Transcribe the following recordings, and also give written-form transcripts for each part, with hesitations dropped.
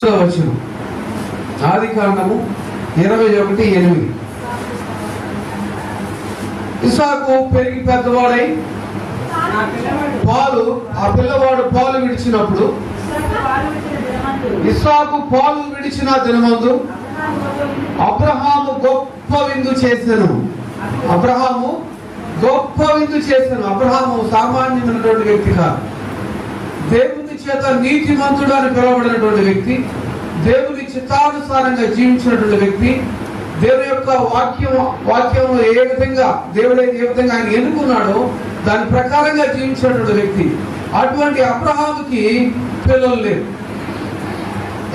వచనం ఆదికాండము 21:8. ఇస్సాకు పెరిగి పెద్దవాడై ఆ పిల్లవాడు పాలు విడిచినప్పుడు ఇస్సాకు పాలు విడిచిన దినమందు అబ్రహాము గొప్ప విందు చేసెను. అబ్రహాము సామాన్యమైనటువంటి వ్యక్తి కాదు. దేవుని చేత నీతిమంతుడు అని పిలువబడినటువంటి వ్యక్తి, దేవుని చిత్తానుసారంగా జీవించినటువంటి వ్యక్తి, దేవుని యొక్క వాక్యం ఏ విధంగా ఆయన ఎన్నుకున్నాడో దాని ప్రకారంగా జీవించినటువంటి వ్యక్తి. అటువంటి అబ్రహాముకి పిల్లలు లేరు.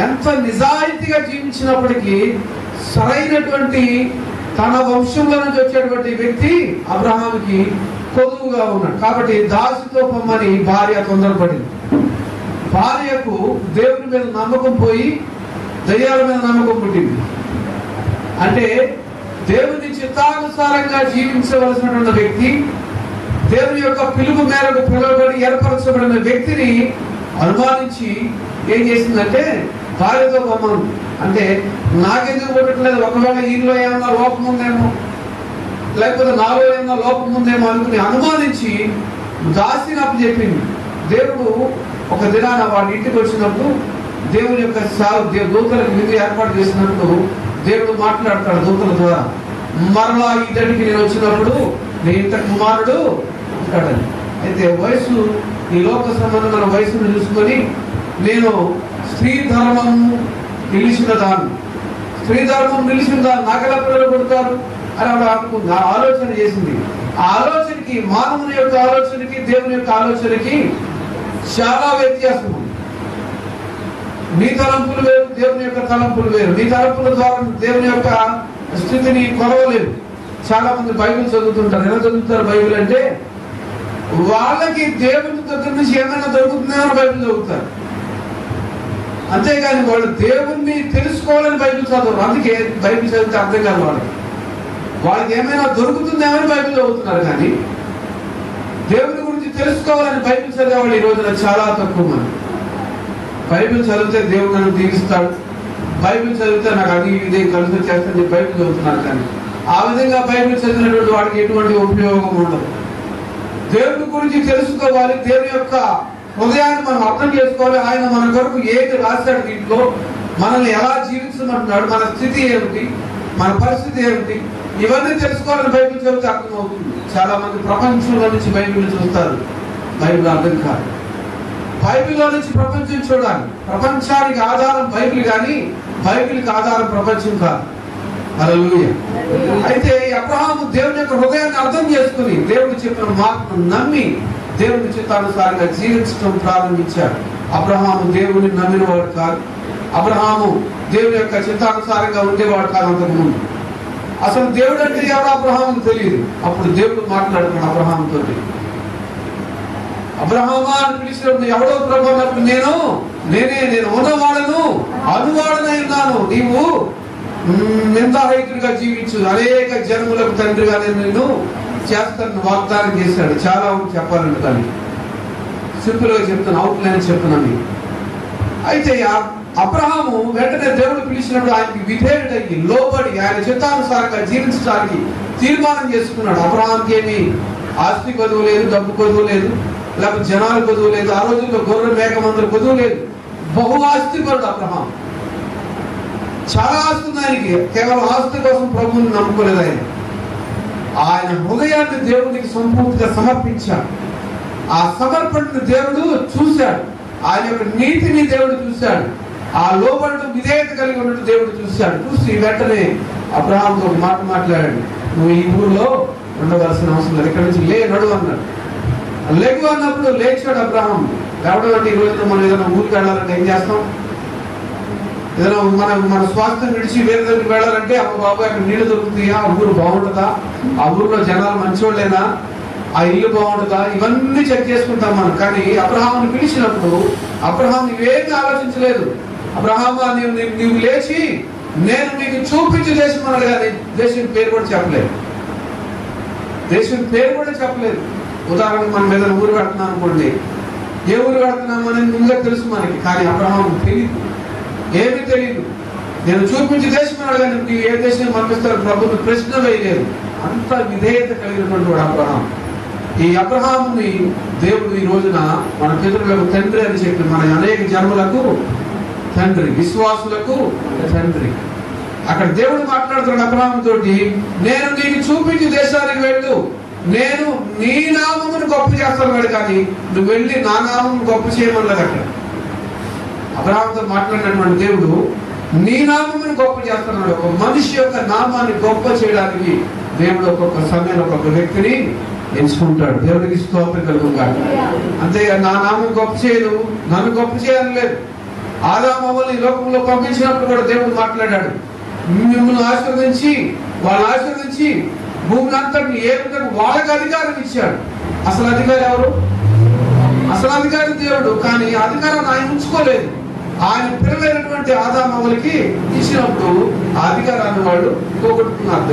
ఎంత నిజాయితీగా జీవించినప్పటికీ సరైనటువంటి తన వంశంలో నుంచి వచ్చేటువంటి వ్యక్తి అబ్రహాముకి కొదువుగా ఉన్నాడు. కాబట్టి దాసితో పొమ్మని భార్య తొందరపడింది. భార్యకు దేవుని మీద నమ్మకం పోయి దయ్యాల మీద నమ్మకం పుట్టింది. అంటే దేవుని చిత్తానుసారంగా జీవించవలసినటువంటి వ్యక్తి, దేవుని యొక్క పిలుపు మేరకు పిలువబడి ఏర్పరచబడిన వ్యక్తిని అనుమానించి ఏం చేసిందంటే భార్యతో పొమ్మను. అంటే నాకెందుకు పుట్టట్లేదు, ఒకవేళ ఈలో ఏమన్నా లోపం ఉందేమో, లేకపోతే నాలో ఏమన్నా లోపం ఉందేమో అనుకుని అనుమానించి దాసిని అప్పు చెప్పింది. దేవుడు ఒక దినాన వాడి ఇంటికి వచ్చినప్పుడు దేవుని యొక్క దూతలకు విందు ఏర్పాటు చేసినప్పుడు దేవుడు మాట్లాడతాడు దూతల ద్వారా, మరలా ఇతడికి నేను వచ్చినప్పుడు నీ ఇంత కుమారుడు ఉంటాడని. అయితే వయసు, ఈ లోక సంబంధమైన వయసును చూసుకొని నేను స్త్రీ ధర్మం నిలిచిన దాన్ని నాకెలా పిల్లలు పుడతారు అని ఆవిడ అనుకుంది. ఆ ఆలోచన చేసింది. ఆ ఆలోచనకి, మానవుని యొక్క ఆలోచనకి దేవుని యొక్క ఆలోచనకి చాలా వ్యత్యాసం ఉంది. నీ తలంపులు వేరు, దేవుని యొక్క తలంపులు వేరు. నీ తలంపుల ద్వారా దేవుని యొక్క స్థితిని కొలవలేరు. చాలా మంది బైబిల్ చదువుతుంటారు. ఎలా చదువుతారు బైబిల్ అంటే వాళ్ళకి దేవుని దగ్గర నుంచి ఏమైనా దొరుకుతుందేమో బైబిల్ చదువుతారు, అంతేగాని వాళ్ళు దేవుణ్ణి తెలుసుకోవాలని బైబిల్ చదవరు. అందుకే బైబిల్ చదివితే అర్థం కాదు వాళ్ళకి ఏమైనా దొరుకుతుందేమని బైబిల్ చదువుతున్నారు. కానీ దేవుని గురించి తెలుసుకోవాలని బైబిల్ చదివేవాళ్ళు ఈ రోజున చాలా తక్కువ మంది. బైబిల్ చదివితే దేవుడు నన్ను దీవిస్తాడు, బైబిల్ చదివితే నాకు అది ఇదే కలిసి వచ్చేస్తుంది బైబిల్ చదువుతున్నారు. కానీ ఆ విధంగా బైబిల్ చదివినటువంటి వాడికి ఎటువంటి ఉపయోగం ఉండదు. దేవుని గురించి తెలుసుకోవాలి, దేవుని యొక్క హృదయాన్ని మనం అర్థం చేసుకోవాలి. ఆయన మన కొరకు ఏది రాశాడు, దీంట్లో మనల్ని ఎలా జీవించమంటున్నాడు, మన స్థితి ఏమిటి, మన పరిస్థితి ఏమిటి, ఇవన్నీ తెలుసుకోవాలని బైబిల్ చదివితే అర్థమవుతుంది. చాలా మంది ప్రపంచంలో నుంచి బైబిల్ చూస్తారు, బైబిల్ అర్థం కాదు. బైబిల్లో నుంచి ప్రపంచం చూడాలి. ప్రపంచానికి ఆధారం బైబిల్ కానీ బైబిల్కి ఆధారం ప్రపంచం కాదు. హల్లెలూయా. అయితే అబ్రహాము దేవుని యొక్క హృదయాన్ని అర్థం చేసుకుని దేవుడు చెప్పిన మాటను నమ్మి దేవుని చిత్తానుసారంగా జీవించడం ప్రారంభించాడు. అబ్రహాము దేవుని నమ్మినవాడు కాదు. అబ్రహాము దేవుని యొక్క చిత్తానుసారంగా ఉండేవాడు కాదు. అంతకుముందు అసలు దేవుడు అంటే ఎవరు అబ్రహాముకు తెలియదు. అప్పుడు దేవుడు మాట్లాడుతున్నాడు అబ్రహాముతో. అబ్రహామా అని పిలిచినప్పుడు ఎవడో ప్రభు అన్నప్పుడు నేను ఉన్నవాడను, అనువాడనై ఉన్నాను, నీవు నిందారహితుడిగా జీవించు, అనేక జన్మలకు తండ్రిగా నేను చేస్తానని వాగ్దానం చేశాడు. చాలా చెప్పాలంటే కానీ సింపుల్ గా చెప్తాను, అవుట్లైన్ చెప్తున్నాను. అయితే అబ్రహాము వెంటనే దేవుడు పిలిచినప్పుడు ఆయనకి విధేయుడయ్యి లోబడి ఆయన చిత్తానుసారంగా జీవించడానికి తీర్మానం చేసుకున్నాడు. అబ్రహాంకి ఏమి ఆస్తి కొదువు లేదు, డబ్బు కొదువు లేదు, లేకపోతే జనాలు కొదువు లేదు. ఆ రోజుల్లో గొర్రె మేక మందరు కొదువు లేదు. బహు ఆస్తిపరుడు అబ్రహాం. చాలా ఆస్తి ఉంది ఆయనకి. కేవలం ఆస్తి కోసం ప్రభువుని నమ్ముకోలేదు. ఆయన హృదయాన్ని దేవునికి సంపూర్తిగా సమర్పించాడు. ఆ సమర్పణను దేవుడు చూశాడు. ఆయన యొక్క నీతిని దేవుడు చూశాడు. ఆ లోబడటం విధేయత కలిగి ఉన్నట్టు దేవుడు చూశాడు. చూసి వెంటనే అబ్రహాంతో ఒక మాట మాట్లాడాడు, నువ్వు ఈ ఊరిలో ఉండవలసిన అవసరం లేదు, ఇక్కడి నుంచి నడు అన్నాడు. లేకు అన్నప్పుడు లేచాడు అబ్రహాం. లేవడం అంటే ఈ రోజున మనం ఏదైనా ఊరికి వెళ్ళాలంటే ఏం చేస్తాం? ఏదైనా మన స్వాస్థ్యం విడిచి వేరే దగ్గరికి వెళ్ళాలంటే అప్పుడు బాబు అక్కడ నీళ్లు దొరుకుతాయా, ఆ ఊరు బాగుంటుందా, ఆ ఊరిలో జనాలు మంచోళ్ళేనా, ఆ ఇల్లు బాగుంటుందా, ఇవన్నీ చెక్ చేసుకుంటాం మనం. కానీ అబ్రహాముని పిలిచినప్పుడు అబ్రహాం ఇవేమీ ఆలోచించలేదు. అబ్రహామా నీవు లేచి నేను నీకు చూపించి దేశం అన్నాడు. కానీ దేశం పేరు కూడా చెప్పలేదు. ఉదాహరణకు మనం ఏదైనా ఊరు వెళ్తున్నాం అనుకోండి, ఏ ఊరు వెళ్తున్నాం అనేది ముందుగా తెలుసు మనకి. కానీ అబ్రహాముకు తెలియదు. ఏమీ తెలియదు. నేను చూపించి దేశం అడగాను, నీవు ఏ దేశం పంపిస్తారు ప్రభుత్వం ప్రశ్న వేయలేదు. అంత విధేయత కలిగినటువంటి వాడు అబ్రహాం. ఈ అబ్రహాముని దేవుడు ఈ రోజున మన పితరులకు తండ్రి అని చెప్పి మన అనేక జన్మలకు తండ్రి, విశ్వాసులకు తండ్రి. అక్కడ దేవుడు మాట్లాడుతున్నాడు అబ్రహాము తోటి, నేను నీకు చూపించి దేశానికి వెళ్ళు, నేను నీ నామమును గొప్ప చేస్తాను, కానీ నువ్వు వెళ్ళి నా నామమును గొప్ప చేయమన్నది. అక్కడ అబ్రహాముతో మాట్లాడినటువంటి దేవుడు నీ నామమును గొప్ప చేస్తున్నాడు. ఒక మనిషి యొక్క నామాన్ని గొప్ప చేయడానికి దేవుడు ఒక్కొక్క సమయంలో ఒక్కొక్క వ్యక్తిని ఎంచుకుంటాడు. దేవుడికి స్తోత్రం కలుగుగాక. అంతేగా నా నామం గొప్ప చేయదు, నన్ను గొప్ప చేయాలని లేదు. ఆదామవ్వలు ఈ లోకంలో పంపించినప్పుడు కూడా దేవుడు మాట్లాడాడు, మిమ్మల్ని ఆశీర్వదించి వాళ్ళని ఆశీర్వదించి భూమిని అంతటిని ఏ విధంగా వాళ్ళకి అధికారం ఇచ్చాడు. అసలు అధికారి ఎవరు? అసలు అధికారి దేవుడు. కానీ అధికారాన్ని ఆయన ఉంచుకోలేదు. ఆయన పిల్లలైనటువంటి ఆదామవ్వలకి ఇచ్చినప్పుడు ఆ అధికారాన్ని వాళ్ళు పోగొట్టుకున్నారు.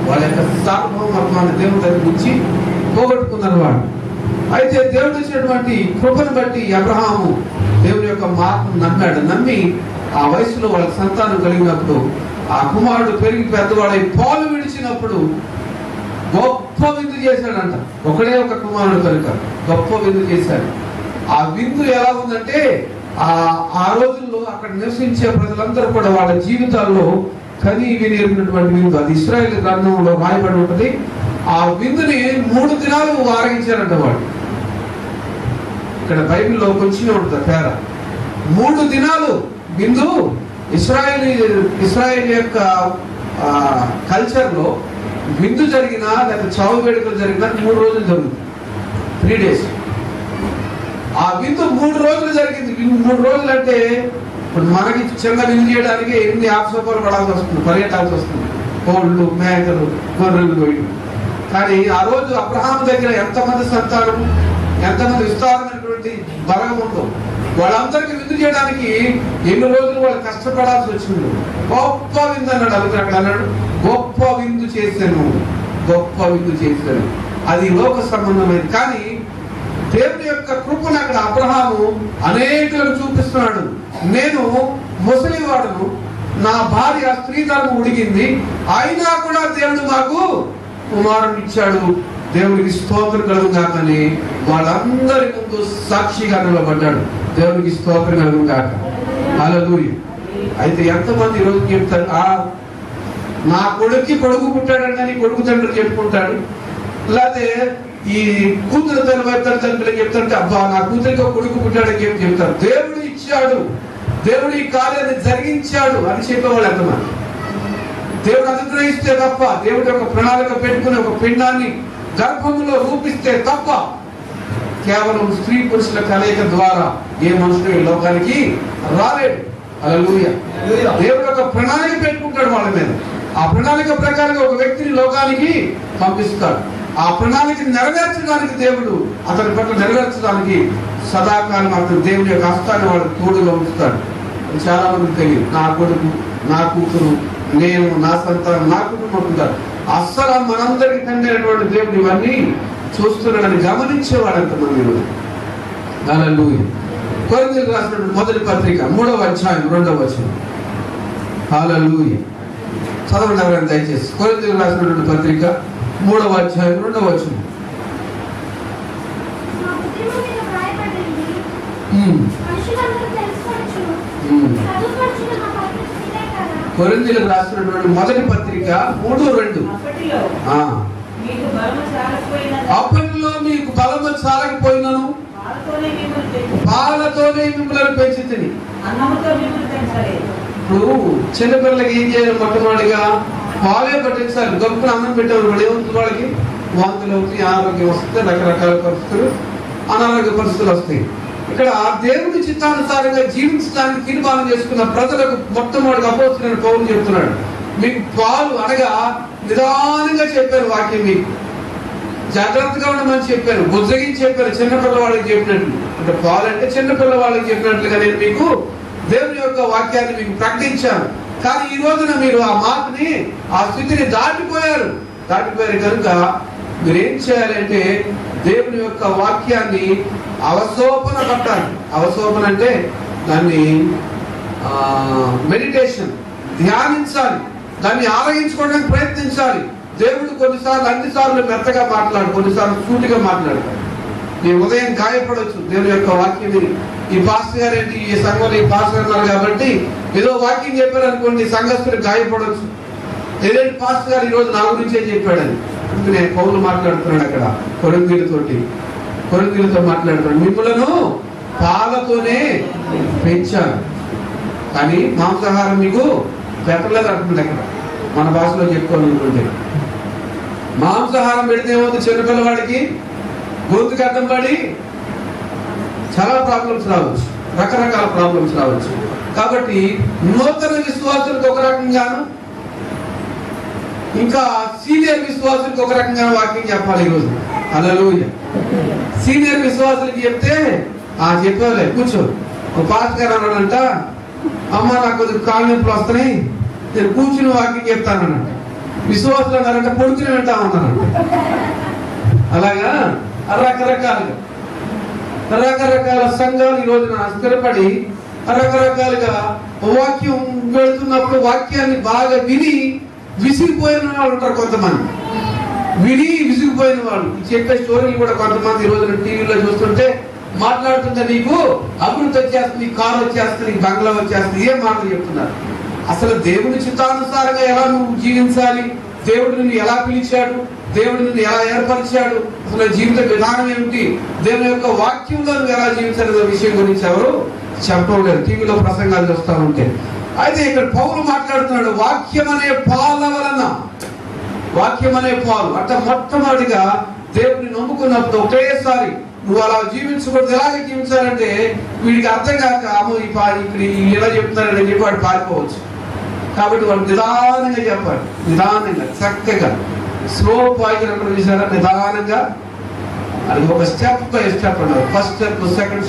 వాళ్ళ యొక్క సార్వభౌమత్వాన్ని దేవుడి దగ్గర నుంచి పోగొట్టుకున్నారు వాళ్ళు. అయితే దేవుడు ఇచ్చినటువంటి కృపను బట్టి అబ్రహాము దేవుని యొక్క మాటను నమ్మాడు. నమ్మి ఆ వయసులో వాళ్ళ సంతానం కలిగినప్పుడు ఆ కుమారుడు పెరిగి పెద్దవాడై పాలు విడిచినప్పుడు గొప్ప విందు చేశాడంట. ఒకడే ఒక కుమారుడు కనుక గొప్ప విందు చేశాడు. ఆ విందు ఎలా ఉందంటే ఆ రోజుల్లో అక్కడ నివసించే ప్రజలందరూ కూడా వాళ్ళ జీవితాల్లో కని విని ఎరిగినటువంటి విందు. అది ఇశ్రాయేలు గ్రంథంలో రాయబడి ఉంటుంది. ఆ విందుని 3 దినాలు ఆరగించారంట వాళ్ళు. ఇక్కడ బైబిల్లో కొంచెం ఉంటుంది పేర. 3 దినాలు విందు. ఇశ్రాయేల్ యొక్క కల్చర్ లో విందు జరిగినా లేకపోతే చావు వేడుకలు జరిగినా 3 రోజులు జరుగుతుంది. 3 days. ఆ విందు 3 రోజులు జరిగింది. 3 రోజులు అంటే ఇప్పుడు మనకి చిన్న విందు చేయడానికి ఎన్ని ఆపసోపాలు పడాల్సి వస్తుంది, పరిగెట్టాల్సి వస్తుంది. కోళ్ళు, మేకలు, గొర్రెలు పోయి. కానీ ఆ రోజు అబ్రహాం దగ్గర ఎంతమంది సంతానం, ఎంతమంది విస్తారమైనటువంటి బలం ఉందో వాళ్ళందరికీ విందు చేయడానికి ఎన్ని రోజులు వాళ్ళు కష్టపడాల్సి వచ్చింది. గొప్ప విందు అన్నాడు. అక్కడ అన్నాడు, గొప్ప విందు చేశాను, గొప్ప విందు చేశాను. అది లోక సంబంధమైనది. కానీ దేవుని యొక్క కృపను అక్కడ అబ్రహాము అనేకులను చూపిస్తున్నాడు. నేను ముసలివాడును, నా భార్య స్త్రీధర్మం ఉడిగింది, అయినా కూడా దేవుడు మాకు కుమారుని ఇచ్చాడు. దేవునికి స్తోత్రం కలుగుగాకని వాళ్ళందరి ముందు సాక్షిగా నిలబడ్డాడు. దేవునికి స్తోత్రం కలుగుగాక. హల్లెలూయా. అయితే ఎంతమంది ఈరోజు చెప్తారు, నా కొడుక్కి కొడుకు పుట్టాడని కొడుకు తండ్రి చెప్పుకుంటాడు. లేకపోతే ఈ కూతురు తల్లిదండ్రులు చెప్తారంటే, అబ్బా నా కూతురికి కొడుకు పుట్టాడని చెప్పి చెప్తారు. దేవుడు ఇచ్చాడు, దేవుడు ఈ కార్యాన్ని జరిగించాడు అని చెప్పేవాళ్ళు ఎంతమంది? దేవుడు అనుగ్రహిస్తే తప్ప, దేవుడి యొక్క ప్రణాళిక పెట్టుకుని ఒక పిండాన్ని గర్భంలో రూపిస్తే తప్ప కేవలం స్త్రీ పురుషుల కలయిక ద్వారా ఏ మనుషుడు ఈ లోకానికి రాలేడు. హల్లెలూయా. దేవుడు ఒక ప్రణాళిక పెట్టుకుంటాడు వాళ్ళ మీద. ఆ ప్రణాళిక ప్రకారంగా ఒక వ్యక్తిని లోకానికి పంపిస్తాడు. ఆ ప్రణాళిక నెరవేర్చడానికి దేవుడు అతని పట్ల నెరవేర్చడానికి సదాకాలం అతను దేవుడి యొక్క హస్తాన్ని వాడు తోడుగా ఉంచుతాడు. చాలా మందికి తెలియదు. నా కొడుకు, నా కూతురు, నేను, నా సంతానం, నా కుటుంబం ఉంటారు. అస్సలు మనందరికీ తండ్రి అయినటువంటి దేవుడు ఇవన్నీ చూస్తున్నాడని గమనించేవాడు ఎంతమంది. హల్లెలూయా. కొరింథీయులకు రాసినటువంటి మొదటి పత్రిక 3వ అధ్యాయం 2వ వచనం. హల్లెలూయా. చదవండి ఎవరైనా దయచేసి. కొరింథీయులకు రాసినటువంటి పత్రిక 3వ అధ్యాయం 2వ వచనం. కొరింథీయులకు రాసినటువంటి మొదటి పత్రిక 3:2. అప్పటిలో మీకు బలము చాలకపోయినను పాలతోనే మిమ్మల్ని పెంచుతుంది. ఇప్పుడు చిన్నపిల్లలకి ఏం చేయాలి? మొట్టమొదటిగా పాలే పట్టించాలి. గొప్ప అన్నం పెట్టేవాళ్ళు వాళ్ళు ఏమవుతుంది? వాళ్ళకి వాంతులు అవుతాయి, ఆరోగ్యం వస్తుంది, రకరకాల పరిస్థితులు, అనారోగ్య పరిస్థితులు వస్తాయి. ఇక్కడ దేవుడి చిత్తానుసారంగా జీవించడానికి తీర్మానం చేసుకున్న ప్రజలకు మొట్టమొదటిగా అపోస్తలుడైన పౌలు చెప్తున్నాడు, మీకు పాలు అనగా నిదానంగా చెప్పారు వాక్యం, మీకు జాగ్రత్తగా ఉండమని చెప్పారు, బుజ్జగించి చెప్పారు, చిన్నపిల్లవాళ్ళకి చెప్పినట్లు. అంటే పాలు అంటే చిన్నపిల్లవాళ్ళకి చెప్పినట్లుగా నేను మీకు దేవుని యొక్క వాక్యాన్ని మీకు ప్రకటించాను. కానీ ఈ రోజున మీరు ఆ మాటని, ఆ స్థితిని దాటిపోయారు కనుక మీరేం చేయాలంటే దేవుని యొక్క వాక్యాన్ని అవశోపన పట్టాలి. అవశోపన అంటే దాన్ని మెడిటేషన్, ధ్యానించాలి, దాన్ని ఆలయించుకోవడానికి ప్రయత్నించాలి. దేవుడు కొన్నిసార్లు, అన్నిసార్లు మెత్తగా మాట్లాడు, కొన్నిసార్లు సూటిగా మాట్లాడతాడు. నీ ఉదయం గాయపడవచ్చు దేవుని యొక్క వాక్యం. ఈ పాస్టర్ గారు ఏంటి, ఈ సంఘంలో ఈ పాస్టర్ అన్నారు కాబట్టి ఏదో వాక్యం చెప్పారు అనుకోండి, సంఘస్థులు గాయపడవచ్చు. ఏదేంటి పాస్టర్ గారు ఈరోజు నా గురించే చెప్పాడని. అందుకనే పౌలు మాట్లాడుతున్నాడు అక్కడ కొరింథీయులతో మాట్లాడుతున్నాడు. మిమ్మలను పాలతోనే పెంచాను కానీ మాంసాహారం మీకు పెట్టలేదు అంటుంది. అక్కడ మన భాషలో చెప్పుకోవాలనుకుంటే మాంసాహారం పెడితే ఏమవుతుంది, చిన్నపిల్లవాడికి గొంతుకు అడ్డం పడి చాలా ప్రాబ్లమ్స్ రావచ్చు, రకరకాల ప్రాబ్లమ్స్ రావచ్చు. కాబట్టి నూతన విశ్వాసులకు ఒక రకంగాను, ఇంకా సీనియర్ విశ్వాసులకు ఒక రకంగా వాక్యం చెప్పాలి ఈరోజు. హల్లెలూయా. సీనియర్ విశ్వాసులకి చెప్తే చెప్పేవాళ్ళే కూర్చో. ఒక పాస్టర్ గారు అన్నాడంట, అమ్మ నాకు కొద్దిగా కాళ్ళ నొప్పులు వస్తున్నాయి, నేను కూర్చుని వాక్యం చెప్తానన్నట్టు. విశ్వాసులు అన్నారంట, పొడుచుని వింటామన్నారంట. అలాగా రకరకాల సంఘాలు ఈ రోజున స్థిరపడి రకరకాలుగా వాక్యం వెళుతున్నప్పుడు వాక్యాన్ని బాగా విని విసిగిపోయిన వాళ్ళు ఉంటారు. కొంతమంది విని విసిగిపోయిన వాళ్ళు చెప్పే స్టోరీలు కూడా కొంతమంది ఈ రోజున టీవీలో చూస్తుంటే మాట్లాడుతుంటే నీకు అభివృద్ధి వచ్చేస్తుంది, కారు వచ్చేస్తుంది, బంగ్లా వచ్చేస్తుంది, ఏ మాటలు చెప్తున్నారు. అసలు దేవుని చిత్తానుసారంగా ఎలా నువ్వు జీవించాలి, దేవుడు నిన్ను ఎలా పిలిచాడు, దేవుడు నిన్ను ఎలా ఏర్పరిచాడు, అసలు జీవిత విధానం ఏమిటి, దేవుని యొక్క వాక్యంలో నువ్వు ఎలా జీవించాలనే విషయం గురించి ఎవరు చెప్పడం లేదు. టీవీలో ప్రసంగాలు చూస్తూ ఉంటే. అయితే ఇక్కడ పౌలు మాట్లాడుతున్నాడు, వాక్యం అనే పాల వలన, వాక్యం అనే పాలు అంటే మొట్టమొదటిగా దేవుడిని నమ్ముకున్నప్పుడు ఒకేసారి నువ్వు అలా జీవించకూడదు. ఎలాగే జీవించాలంటే వీడికి అర్థం కాక ఇక్కడ ఎలా చెప్తున్నారని చెప్పి వాడు పారిపోవచ్చు. కాబట్టి వాడు నిదానంగా చెప్పాలి, నిదానంగా చక్కగా స్లో పాయిజన్ అక్కడ చూసారా, నిదానంగా అది ఒక స్టెప్ బై స్టెప్ అన్నారు. First step, second